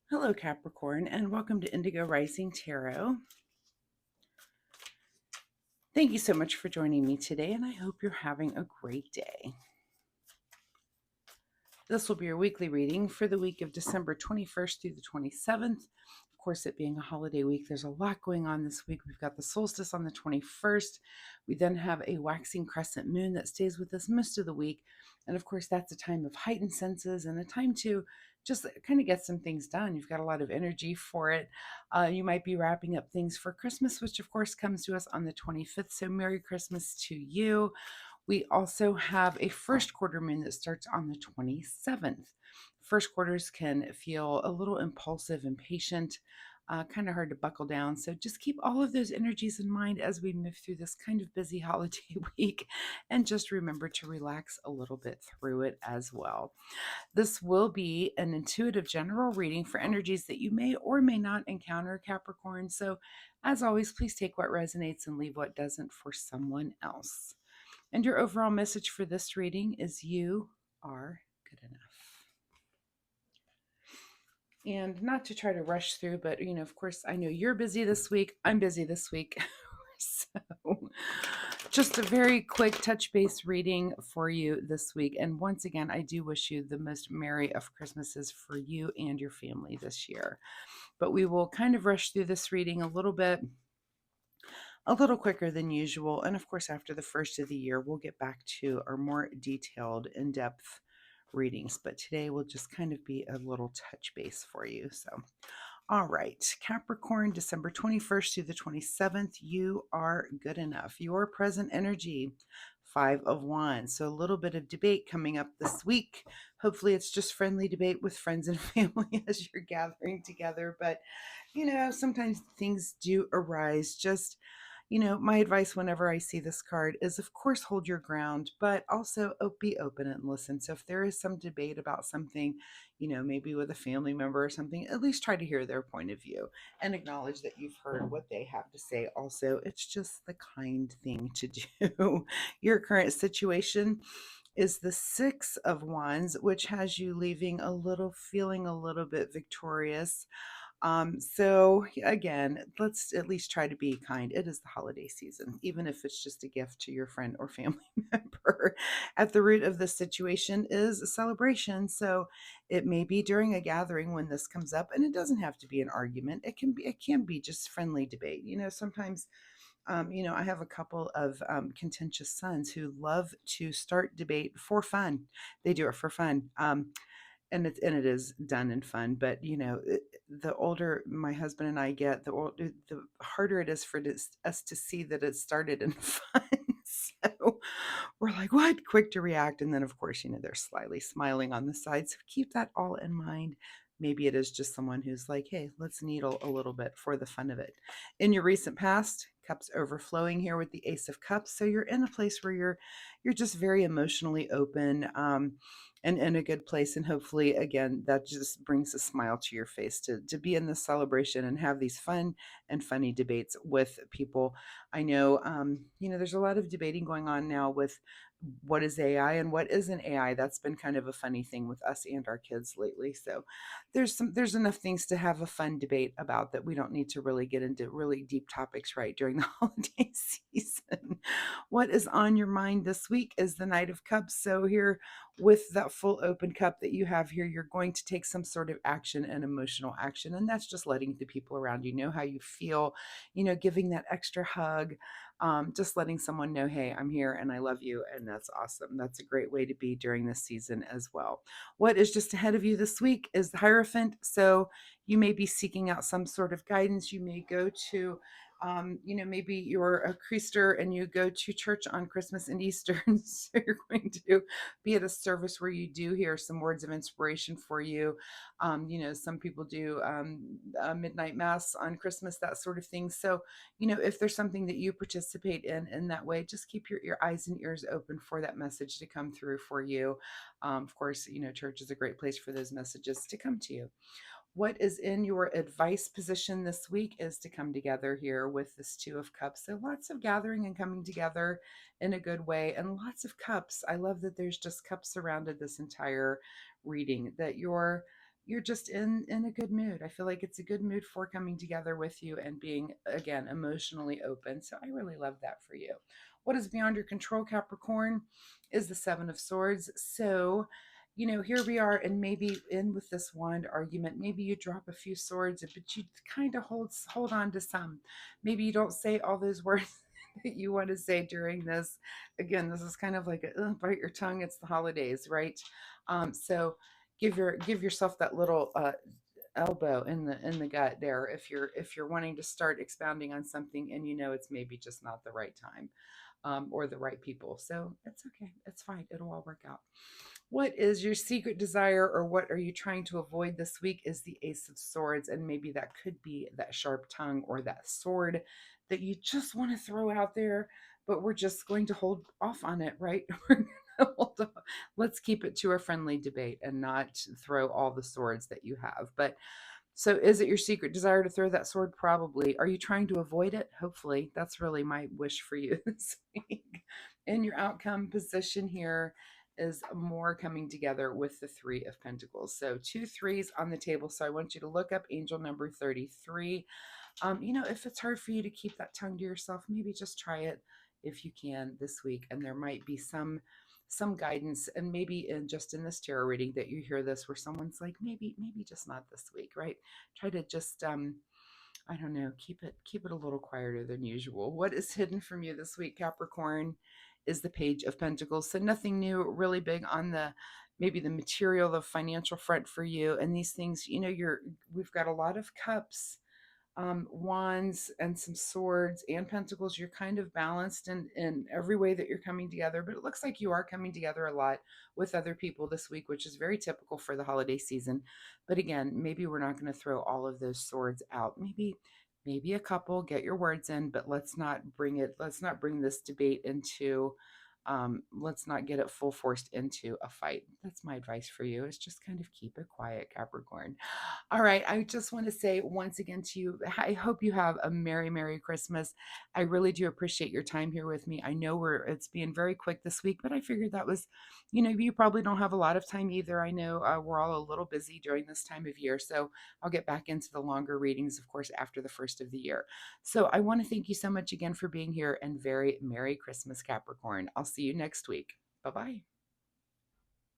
Hello, Capricorn, and welcome to Indigo Rising Tarot. Thank you so much for joining me today, and I hope you're having a great day. This will be your weekly reading for the week of December 21st through the 27th. Of course, it being a holiday week, there's a lot going on this week. We've got the solstice on the 21st. We then have a waxing crescent moon that stays with us most of the week. And of course, that's a time of heightened senses and a time to just kind of get some things done. You've got a lot of energy for it. You might be wrapping up things for Christmas, which of course comes to us on the 25th. So Merry Christmas to you. We also have a first quarter moon that starts on the 27th. First quarters can feel a little impulsive, impatient, kind of hard to buckle down. So just keep all of those energies in mind as we move through this kind of busy holiday week. And just remember to relax a little bit through it as well. This will be an intuitive general reading for energies that you may or may not encounter, Capricorn. So as always, please take what resonates and leave what doesn't for someone else. And your overall message for this reading is you are good enough. And not to try to rush through, but of course, I know you're busy this week. I'm busy this week. So just a very quick touch base reading for you this week. And once again, I do wish you the most merry of Christmases for you and your family this year. But we will kind of rush through this reading a little quicker than usual. And of course, after the first of the year, we'll get back to our more detailed, in-depth readings. But today will just kind of be a little touch base for you. So, all right, Capricorn, December 21st through the 27th, you are good enough. Your present energy, 5 of Wands. So a little bit of debate coming up this week. Hopefully it's just friendly debate with friends and family as you're gathering together. But, sometimes things do arise. Just my advice whenever I see this card is, of course, hold your ground, but also be open and listen. So if there is some debate about something, maybe with a family member or something, at least try to hear their point of view and acknowledge that you've heard what they have to say. Also, it's just the kind thing to do. Your current situation is the 6 of Wands, which has you feeling a little bit victorious. So again, let's at least try to be kind. It is the holiday season, even if it's just a gift to your friend or family member. At the root of this situation is a celebration. So it may be during a gathering when this comes up, and it doesn't have to be an argument. It can be just friendly debate. Sometimes I have a couple of contentious sons who love to start debate for fun. They do it for fun. And it is done in fun, but the older my husband and I get, the harder it is for us to see that it started in fun. So we're like, what, quick to react, and then of course they're slyly smiling on the side. So keep that all in mind. Maybe it is just someone who's like, hey, let's needle a little bit for the fun of it. In your recent past, cups overflowing here with the Ace of Cups, so you're in a place where you're just very emotionally open, and in a good place. And hopefully, again, that just brings a smile to your face to be in this celebration and have these fun and funny debates with people. I know, there's a lot of debating going on now with what is AI and what isn't AI. That's been kind of a funny thing with us and our kids lately. So there's enough things to have a fun debate about that we don't need to really get into really deep topics right during the holiday season. What is on your mind this week is the Knight of Cups. So here, with that full open cup that you have here, you're going to take some sort of action and emotional action. And that's just letting the people around you know how you feel, giving that extra hug, just letting someone know, hey, I'm here and I love you. And that's awesome. That's a great way to be during this season as well. What is just ahead of you this week is the Hierophant. So you may be seeking out some sort of guidance. You may go to maybe you're a priester and you go to church on Christmas and Easter. And so you're going to be at a service where you do hear some words of inspiration for you. Some people do a midnight mass on Christmas, that sort of thing. So, if there's something that you participate in that way, just keep your eyes and ears open for that message to come through for you. Of course, church is a great place for those messages to come to you. What is in your advice position this week is to come together here with this 2 of Cups. So lots of gathering and coming together in a good way, and lots of cups. I love that there's just cups surrounded this entire reading, that you're you're just in a good mood. I feel like it's a good mood for coming together with you and being, again, emotionally open. So I really love that for you. What is beyond your control, Capricorn, is the Seven of Swords. So, here we are, and maybe in with this wand argument, maybe you drop a few swords, but you kind of hold on to some. Maybe you don't say all those words that you want to say during this. Again, this is kind of like a bite your tongue. It's the holidays, right? So give yourself that little elbow in the gut there if you're wanting to start expounding on something and it's maybe just not the right time, or the right people. So it's okay, it's fine, it'll all work out. What is your secret desire, or what are you trying to avoid this week, is the Ace of Swords. And maybe that could be that sharp tongue or that sword that you just want to throw out there, but we're just going to hold off on it, right? Let's keep it to a friendly debate and not throw all the swords that you have. But so is it your secret desire to throw that sword? Probably. Are you trying to avoid it? Hopefully. That's really my wish for you this week. And your outcome position here is more coming together with the Three of Pentacles. So two threes on the table. So I want you to look up angel number 33. If it's hard for you to keep that tongue to yourself, maybe just try it if you can this week. And there might be some guidance, and maybe in this tarot reading that you hear this where someone's like, maybe just not this week, right? Try to just I don't know, keep it a little quieter than usual. What is hidden from you this week, Capricorn, is the Page of Pentacles. So nothing new, really big on the maybe the material, the financial front for you. And these things, we've got a lot of cups, wands, and some swords and pentacles. You're kind of balanced in every way that you're coming together, but it looks like you are coming together a lot with other people this week, which is very typical for the holiday season. But again, maybe we're not going to throw all of those swords out. Maybe a couple, get your words in, but let's not bring this debate into, let's not get it full forced into a fight. That's my advice for you, is just kind of keep it quiet, Capricorn. All right. I just want to say once again to you, I hope you have a Merry Christmas. I really do appreciate your time here with me. I know it's being very quick this week, but I figured that was, you probably don't have a lot of time either. I know we're all a little busy during this time of year. So I'll get back into the longer readings, of course, after the first of the year. So I want to thank you so much again for being here, and very Merry Christmas, Capricorn. I'll see you next week. Bye bye.